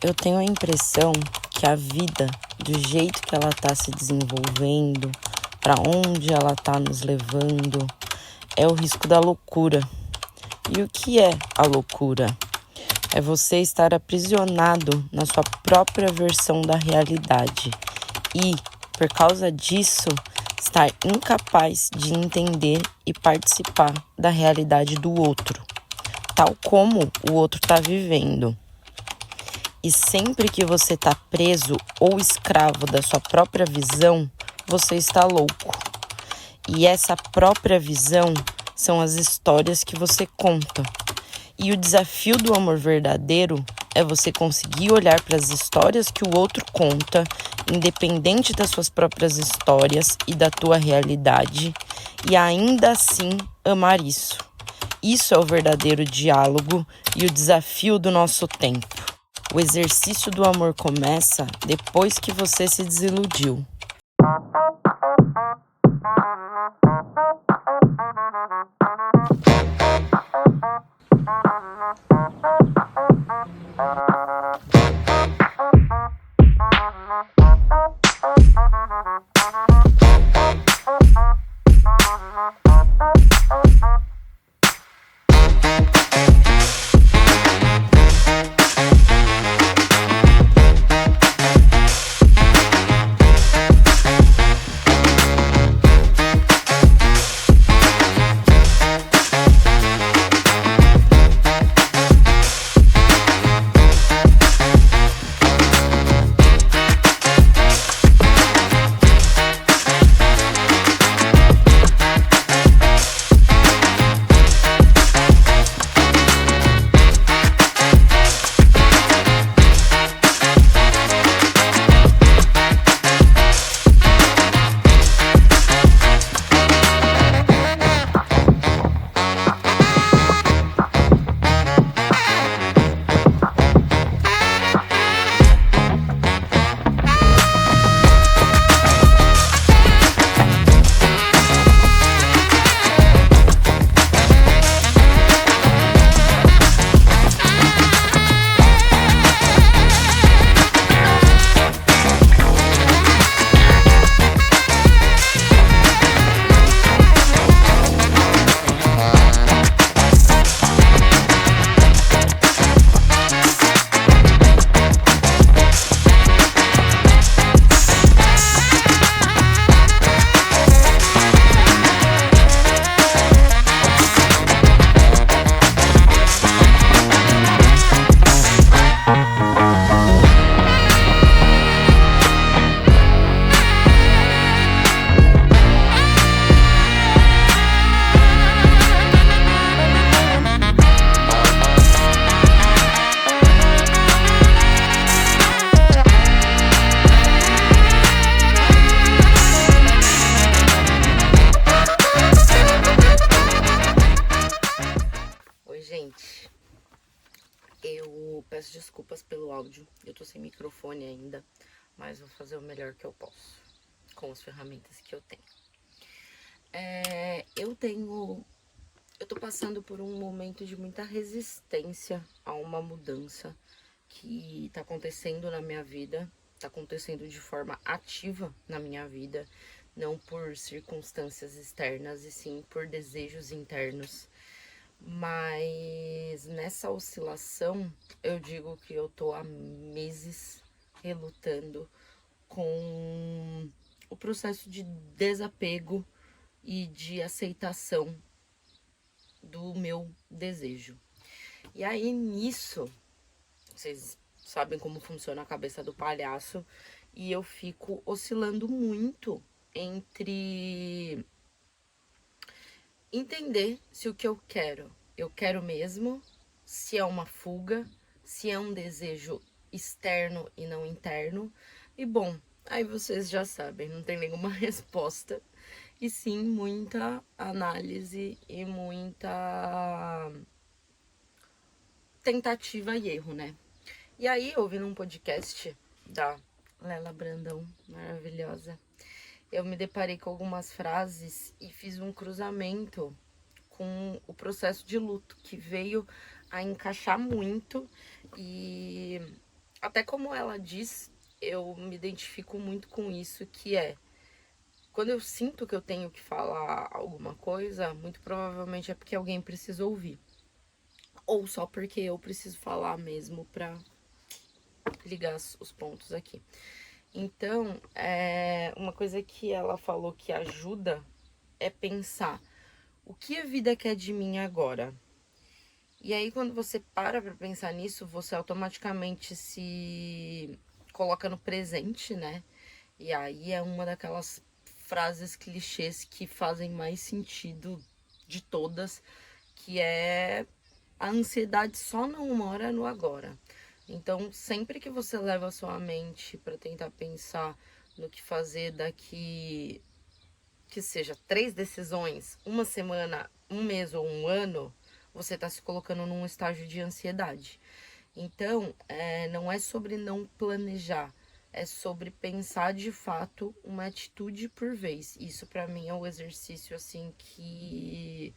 Eu tenho a impressão que a vida, do jeito que ela está se desenvolvendo, para onde ela está nos levando, é o risco da loucura. E o que é a loucura? É você estar aprisionado na sua própria versão da realidade e, por causa disso, estar incapaz de entender e participar da realidade do outro, tal como o outro está vivendo. E sempre que você está preso ou escravo da sua própria visão, você está louco. E essa própria visão são as histórias que você conta. E o desafio do amor verdadeiro é você conseguir olhar para as histórias que o outro conta, independente das suas próprias histórias e da tua realidade, e ainda assim amar isso. Isso é o verdadeiro diálogo e o desafio do nosso tempo. O exercício do amor começa depois que você se desiludiu. Gente, eu peço desculpas pelo áudio, eu tô sem microfone ainda, mas vou fazer o melhor que eu posso com as ferramentas que eu tenho. Eu tô passando por um momento de muita resistência a uma mudança que tá acontecendo na minha vida, tá acontecendo de forma ativa na minha vida, não por circunstâncias externas e sim por desejos internos. Mas nessa oscilação, eu digo que eu tô há meses relutando com o processo de desapego e de aceitação do meu desejo. E aí nisso, vocês sabem como funciona a cabeça do palhaço, e eu fico oscilando muito entre entender se o que eu quero mesmo, se é uma fuga, se é um desejo externo e não interno. E bom, aí vocês já sabem, não tem nenhuma resposta, e sim muita análise e muita tentativa e erro, né? E aí, ouvindo um podcast da Lela Brandão, maravilhosa, eu me deparei com algumas frases e fiz um cruzamento com o processo de luto, que veio a encaixar muito e até como ela diz, eu me identifico muito com isso, que é quando eu sinto que eu tenho que falar alguma coisa, muito provavelmente é porque alguém precisa ouvir. Ou só porque eu preciso falar mesmo pra ligar os pontos aqui. Então, uma coisa que ela falou que ajuda é pensar o que a vida quer de mim agora. E aí, quando você para pra pensar nisso, você automaticamente se coloca no presente, né? E aí é uma daquelas frases clichês que fazem mais sentido de todas, que é a ansiedade só não mora no agora. Então, sempre que você leva a sua mente para tentar pensar no que fazer daqui, que seja 3 decisões, uma semana, um mês ou um ano, você está se colocando num estágio de ansiedade. Então, não é sobre não planejar, é sobre pensar de fato uma atitude por vez. Isso para mim é um exercício assim que,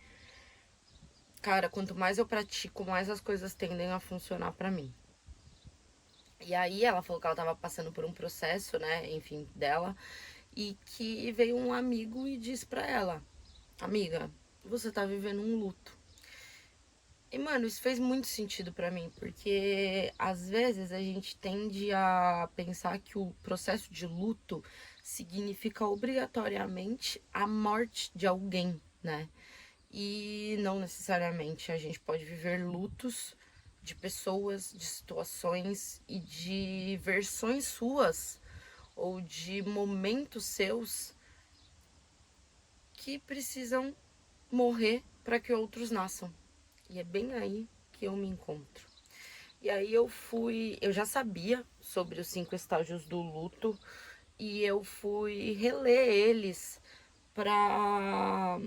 cara, quanto mais eu pratico, mais as coisas tendem a funcionar para mim. E aí ela falou que ela tava passando por um processo, né, enfim, dela, e que veio um amigo e disse pra ela: "Amiga, você tá vivendo um luto". E, mano, isso fez muito sentido pra mim, porque às vezes a gente tende a pensar que o processo de luto significa obrigatoriamente a morte de alguém, né? E não necessariamente. A gente pode viver lutos de pessoas, de situações e de versões suas ou de momentos seus que precisam morrer para que outros nasçam. E é bem aí que eu me encontro. E aí eu já sabia sobre os 5 estágios do luto e eu fui reler eles pra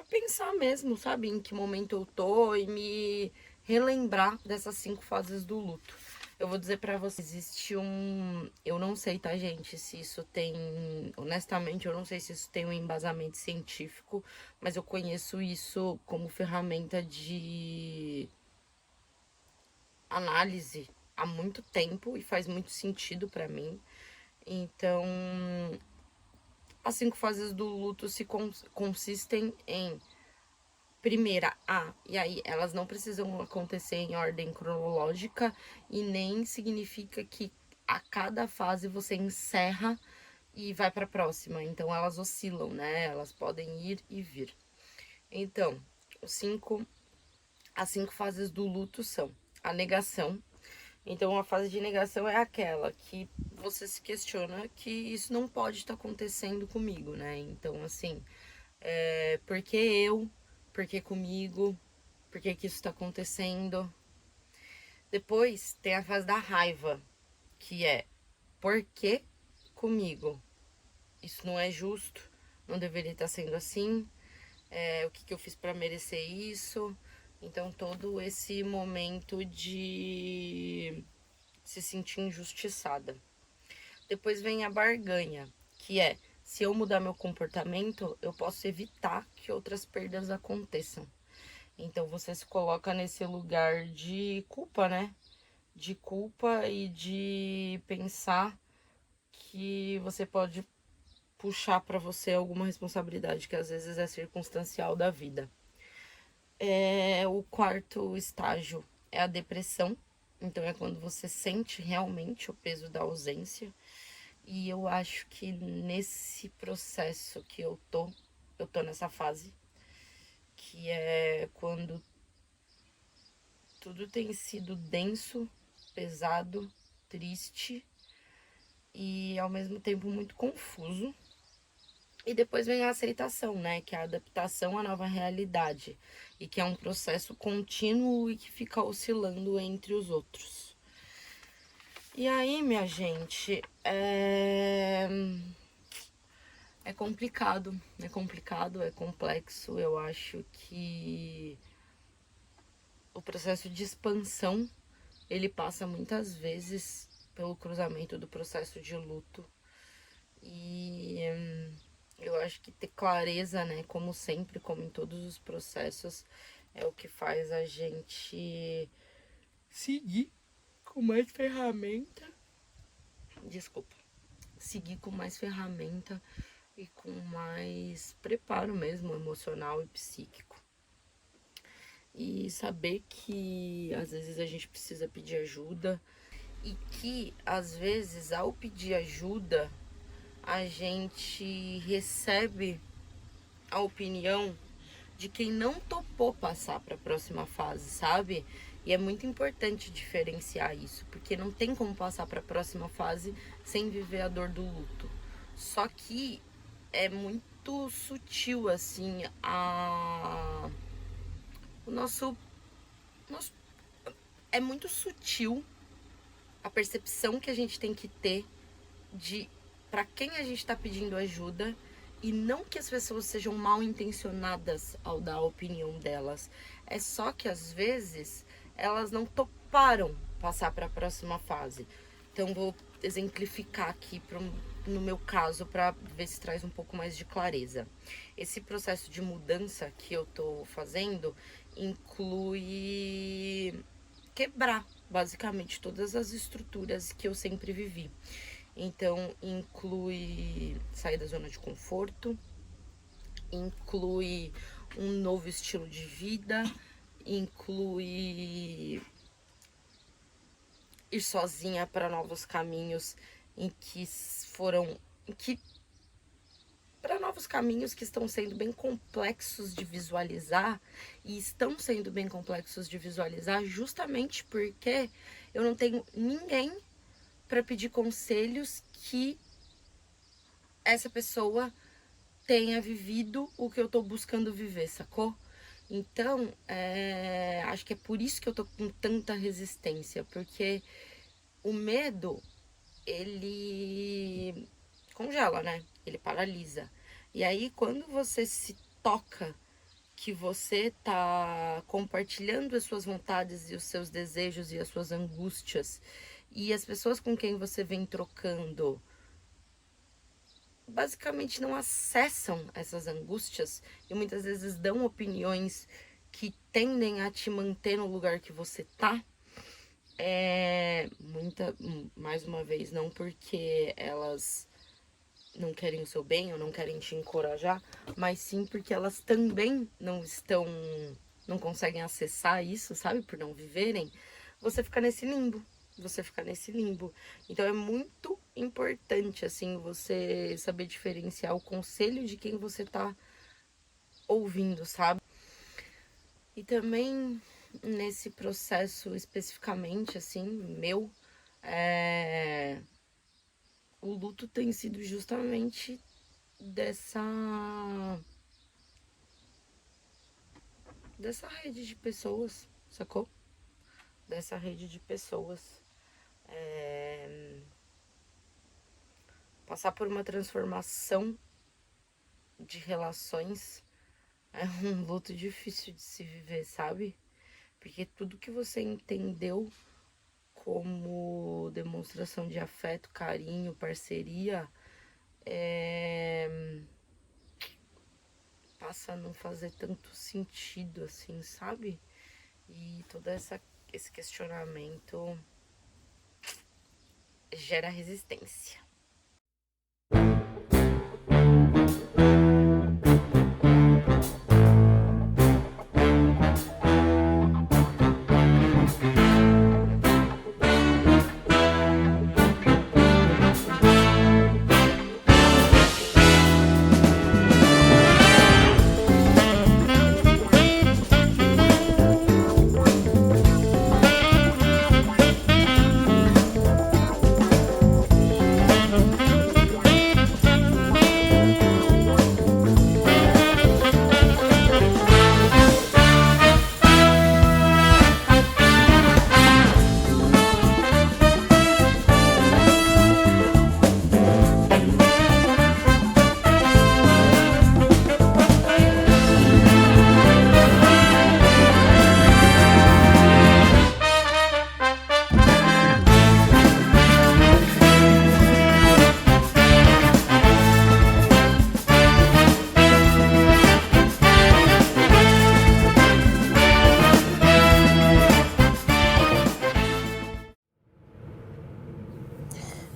pensar mesmo, sabe, em que momento eu tô e me relembrar dessas 5 fases do luto. Eu vou dizer pra vocês, existe eu não sei, tá, gente, se isso tem, honestamente, eu não sei se isso tem um embasamento científico, mas eu conheço isso como ferramenta de análise há muito tempo e faz muito sentido pra mim. Então, as 5 fases do luto se consistem em primeira, e aí elas não precisam acontecer em ordem cronológica e nem significa que a cada fase você encerra e vai para a próxima. Então elas oscilam, né? Elas podem ir e vir. Então, as 5 fases do luto são a negação. Então, a fase de negação é aquela que você se questiona que isso não pode estar acontecendo comigo, né? Então, assim, por que eu? Por que comigo? Por que isso está acontecendo? Depois tem a fase da raiva, que é por que comigo? Isso não é justo, não deveria estar sendo assim. O que eu fiz para merecer isso? Então, todo esse momento de se sentir injustiçada. Depois vem a barganha, que é se eu mudar meu comportamento, eu posso evitar que outras perdas aconteçam. Então você se coloca nesse lugar de culpa, né? De culpa e de pensar que você pode puxar para você alguma responsabilidade que às vezes é circunstancial da vida. O quarto estágio é a depressão. Então é quando você sente realmente o peso da ausência. E eu acho que nesse processo que eu tô nessa fase, que é quando tudo tem sido denso, pesado, triste e ao mesmo tempo muito confuso. E depois vem a aceitação, né? Que é a adaptação à nova realidade. E que é um processo contínuo e que fica oscilando entre os outros. E aí, minha gente, é complicado. É complicado, é complexo. Eu acho que o processo de expansão, ele passa muitas vezes pelo cruzamento do processo de luto. E eu acho que ter clareza, né, como sempre, como em todos os processos, é o que faz a gente seguir com mais ferramenta. Desculpa. Seguir com mais ferramenta e com mais preparo mesmo, emocional e psíquico. E saber que às vezes a gente precisa pedir ajuda e que às vezes ao pedir ajuda a gente recebe a opinião de quem não topou passar para a próxima fase, sabe? E é muito importante diferenciar isso, porque não tem como passar para a próxima fase sem viver a dor do luto. Só que é muito sutil, assim, o nosso... É muito sutil a percepção que a gente tem que ter de para quem a gente está pedindo ajuda. E não que as pessoas sejam mal intencionadas ao dar a opinião delas. É só que às vezes elas não toparam passar para a próxima fase. Então vou exemplificar aqui no meu caso para ver se traz um pouco mais de clareza. Esse processo de mudança que eu tô fazendo inclui quebrar basicamente todas as estruturas que eu sempre vivi. Então, inclui sair da zona de conforto, inclui um novo estilo de vida, inclui ir sozinha para novos caminhos para novos caminhos que estão sendo bem complexos de visualizar, e estão sendo bem complexos de visualizar justamente porque eu não tenho ninguém para pedir conselhos que essa pessoa tenha vivido o que eu tô buscando viver, sacou? Então, acho que é por isso que eu tô com tanta resistência, porque o medo, ele congela, né? Ele paralisa. E aí, quando você se toca que você tá compartilhando as suas vontades e os seus desejos e as suas angústias, e as pessoas com quem você vem trocando basicamente não acessam essas angústias e muitas vezes dão opiniões que tendem a te manter no lugar que você tá, mais uma vez, não porque elas não querem o seu bem ou não querem te encorajar, mas sim porque elas também não conseguem acessar isso, sabe? Por não viverem, você fica nesse limbo. Então é muito importante, assim, você saber diferenciar o conselho de quem você tá ouvindo, sabe? E também nesse processo especificamente, assim, meu, o luto tem sido justamente dessa rede de pessoas, sacou? Dessa rede de pessoas. Passar por uma transformação de relações é um luto difícil de se viver, sabe? Porque tudo que você entendeu como demonstração de afeto, carinho, parceria, passa a não fazer tanto sentido, assim, sabe? E todo esse questionamento gera resistência.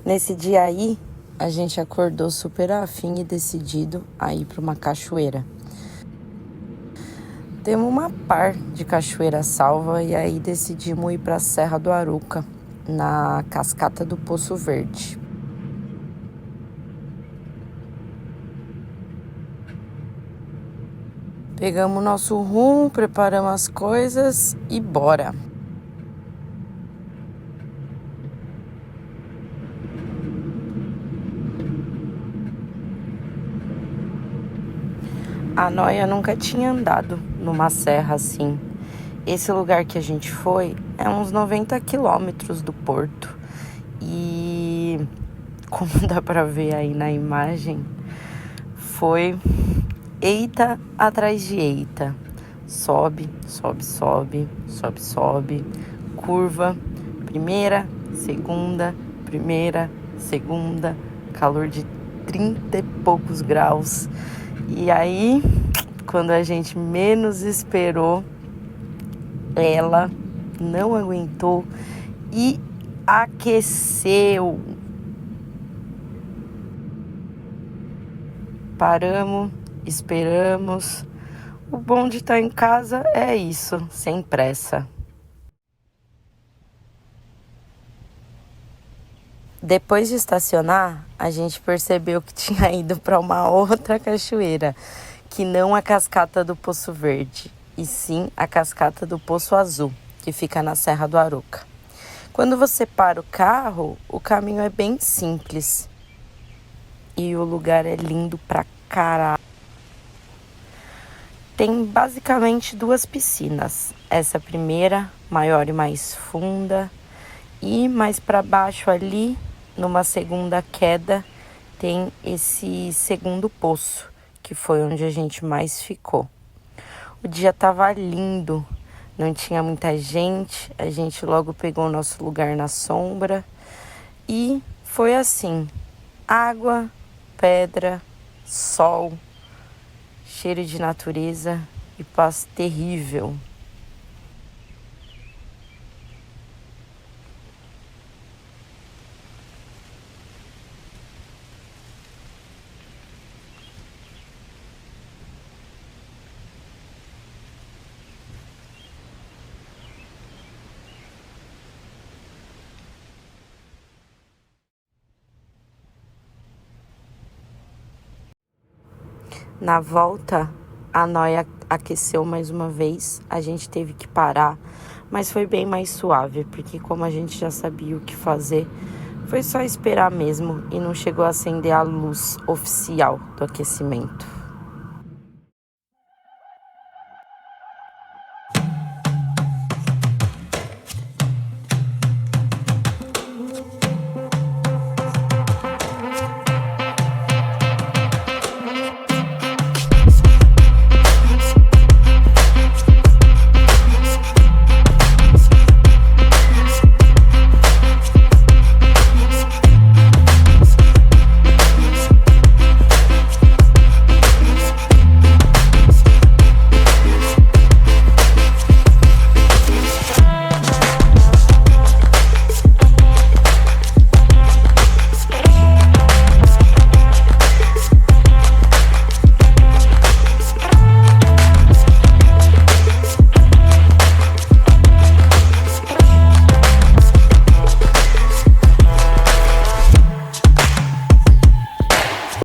Nesse dia aí, a gente acordou super afim e decidido a ir para uma cachoeira. Temos uma par de cachoeira salva e aí decidimos ir para a Serra do Aruca, na cascata do Poço Verde. Pegamos nosso rumo, preparamos as coisas e bora! A Noia nunca tinha andado numa serra assim. Esse lugar que a gente foi é uns 90 quilômetros do porto. E como dá pra ver aí na imagem, foi eita atrás de eita. Sobe, sobe, sobe, sobe, sobe. Curva, primeira, segunda, calor de 30 e poucos graus. E aí, quando a gente menos esperou, ela não aguentou e aqueceu. Paramos, esperamos. O bom de estar em casa é isso, sem pressa. Depois de estacionar, a gente percebeu que tinha ido para uma outra cachoeira, que não a cascata do Poço Verde, e sim a cascata do Poço Azul, que fica na Serra do Aruca. Quando você para o carro, o caminho é bem simples e o lugar é lindo pra caralho. Tem basicamente 2 piscinas. Essa primeira, maior e mais funda, e mais para baixo ali, numa segunda queda, tem esse segundo poço, que foi onde a gente mais ficou. O dia tava lindo, não tinha muita gente, a gente logo pegou o nosso lugar na sombra e foi assim, água, pedra, sol, cheiro de natureza e paz terrível. Na volta, a Noia aqueceu mais uma vez, a gente teve que parar, mas foi bem mais suave, porque como a gente já sabia o que fazer, foi só esperar mesmo e não chegou a acender a luz oficial do aquecimento.